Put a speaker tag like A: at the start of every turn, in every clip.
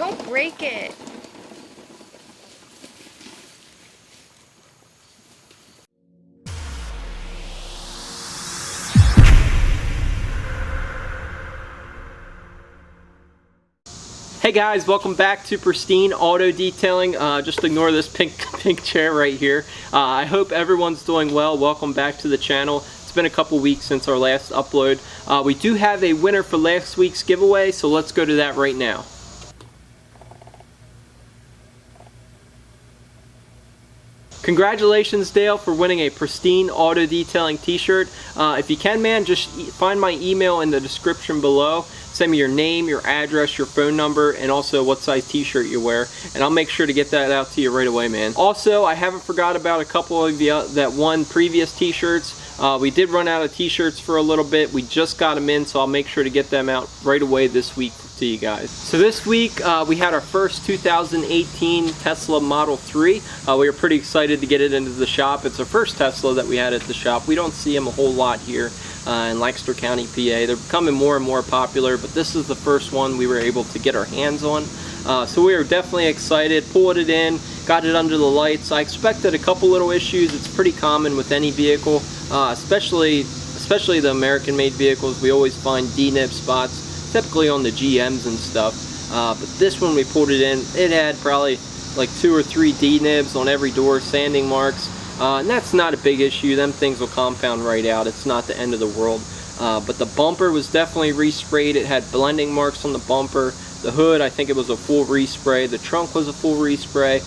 A: Don't break it.
B: Hey guys, welcome back to Pristine Auto Detailing. Just ignore this pink chair right here. I hope everyone's doing well. Welcome back to the channel. It's been a couple weeks since our last upload. We do have a winner for last week's giveaway, so let's go to that right now. Congratulations, Dale, for winning a Pristine Auto Detailing t-shirt. If you can, man, just find my email in the description below. Send me your name, your address, your phone number, and also what size t-shirt you wear, and I'll make sure to get that out to you right away, man. Also, I haven't forgot about a couple of you that won previous t-shirts. We did run out of t-shirts for a little bit. We just got them in, so I'll make sure to get them out right away this week to you guys. So this week we had our first 2018 Tesla Model 3. We were pretty excited to get it into the shop. It's the first Tesla that we had at the shop. We don't see them a whole lot here in Lancaster County, PA. They're becoming more and more popular, but this is the first one we were able to get our hands on. So we were definitely excited, pulled it in, got it under the lights. I expected a couple little issues. It's pretty common with any vehicle, especially the American-made vehicles. We always find D-nib spots, typically on the GMs and stuff. But this one, we pulled it in, it had probably like 2 or 3 D-nibs on every door, sanding marks. And that's not a big issue. Them things will compound right out. It's not the end of the world. But the bumper was definitely resprayed. It had blending marks on the bumper. The hood, I think it was a full respray. The trunk was a full respray.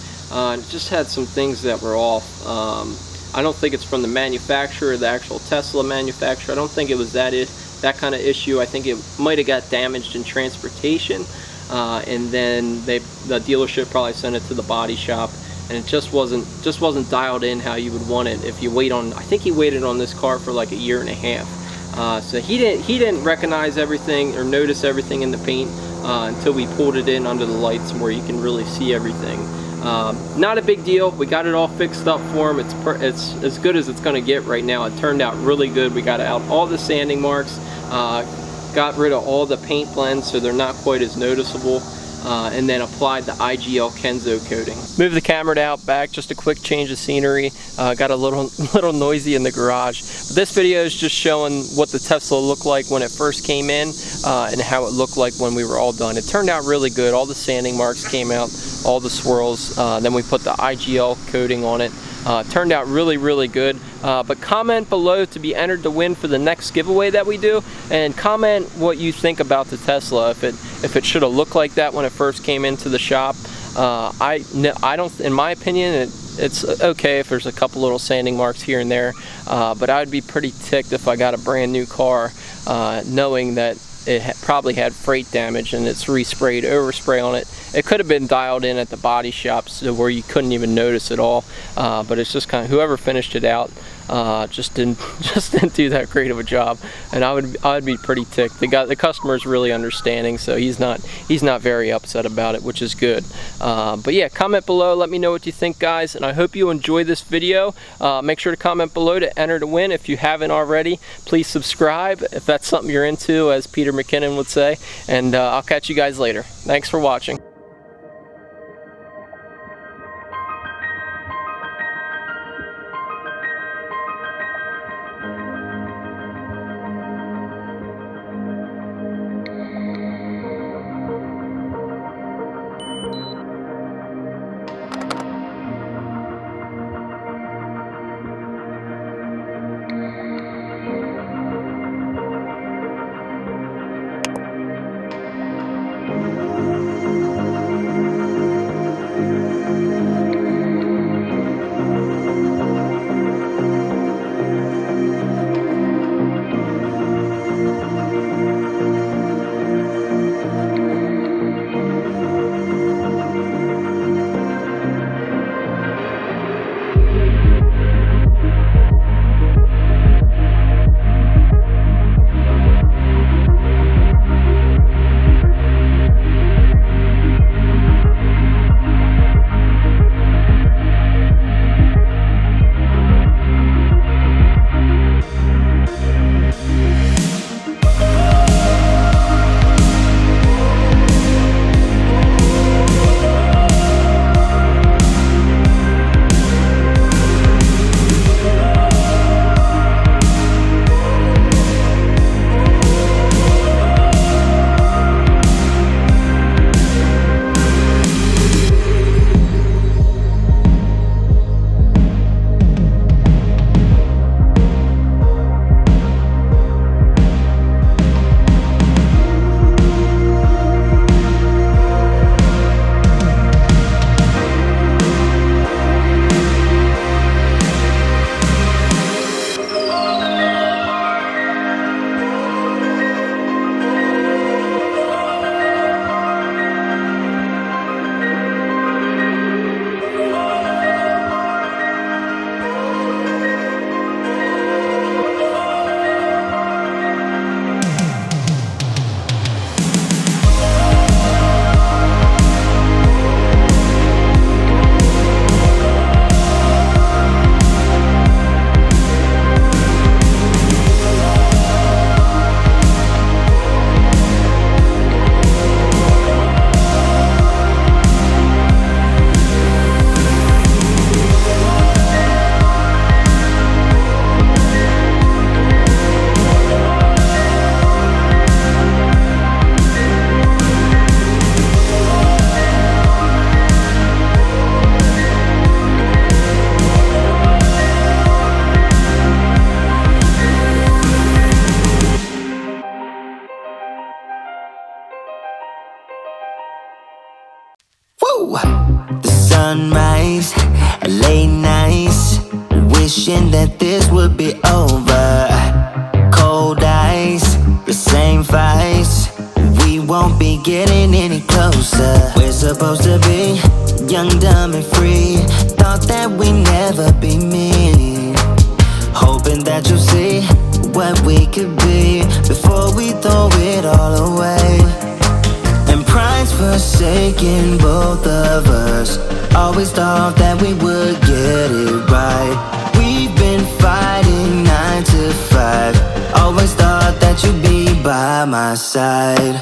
B: It just had some things that were off. I don't think it's from the manufacturer, the actual Tesla manufacturer. I don't think it was that kind of issue. I think it might have got damaged in transportation. And then the dealership probably sent it to the body shop. And it just wasn't dialed in how you would want it. If you wait on, I think he waited on this car for like 1.5 years. So he didn't recognize everything or notice everything in the paint until we pulled it in under the lights where you can really see everything. Not a big deal. We got it all fixed up for him. It's as good as it's going to get right now. It turned out really good. We got out all the sanding marks, got rid of all the paint blends so they're not quite as noticeable. And then applied the IGL Kenzo coating. Move the camera out back, just a quick change of scenery. Got a little noisy in the garage. But this video is just showing what the Tesla looked like when it first came in and how it looked like when we were all done. It turned out really good. All the sanding marks came out, all the swirls. Then we put the IGL coating on it. Turned out really good. But comment below to be entered to win for the next giveaway that we do, and comment what you think about the Tesla. If it should have looked like that when it first came into the shop. I don't, in my opinion, it's okay if there's a couple little sanding marks here and there, but I would be pretty ticked if I got a brand new car knowing that it probably had freight damage and it's resprayed, overspray on it. It could have been dialed in at the body shops to where you couldn't even notice at all, but it's just kind of whoever finished it out just didn't do that great of a job, and I would be pretty ticked. The customer's really understanding, so he's not very upset about it, which is good. But yeah, comment below, let me know what you think, guys, and I hope you enjoy this video. Make sure to comment below to enter to win. If you haven't already, please subscribe if that's something you're into, as Peter McKinnon would say, and I'll catch you guys later. Thanks for watching.
A: Sunrise, late nights, wishing that this would be over. Cold ice, the same fights, we won't be getting any closer. We're supposed to be young, dumb, and free. Thought that we'd never be mean. Hoping that you'll see what we could be before we throw it all away. And pride's forsaken both of us. Always thought that we would get it right. We've been fighting 9 to 5. Always thought that you'd be by my side.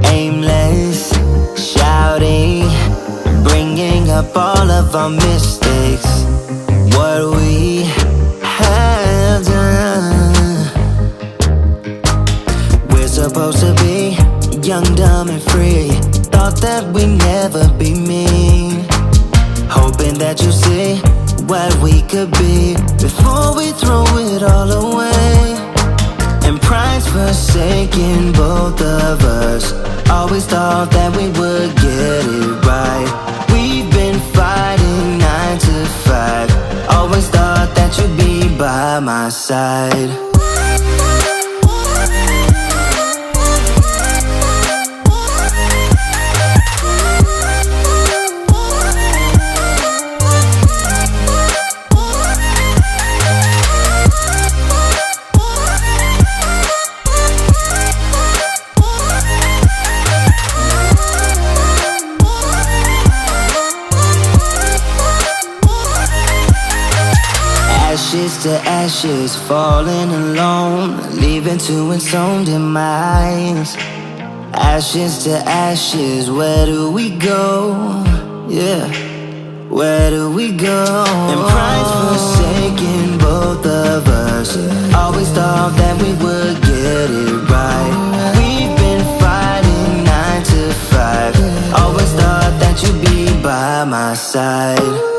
A: Aimless, shouting, bringing up all of our mistakes. What we have done. We're supposed to be young, dumb, and free. Thought that we'd never be mean. Hoping that you see what we could be before we throw it all away. And pride's forsaken both of us. Always thought that we would get it right. We've been fighting 9 to 5. Always thought that you'd be by my side. Ashes to ashes, falling alone, leaving two ensouled demise. Ashes to ashes, where do we go? Yeah, where do we go? And pride's forsaken both of us. Always thought that we would get it right. We've been fighting 9 to 5. Always thought that you'd be by my side.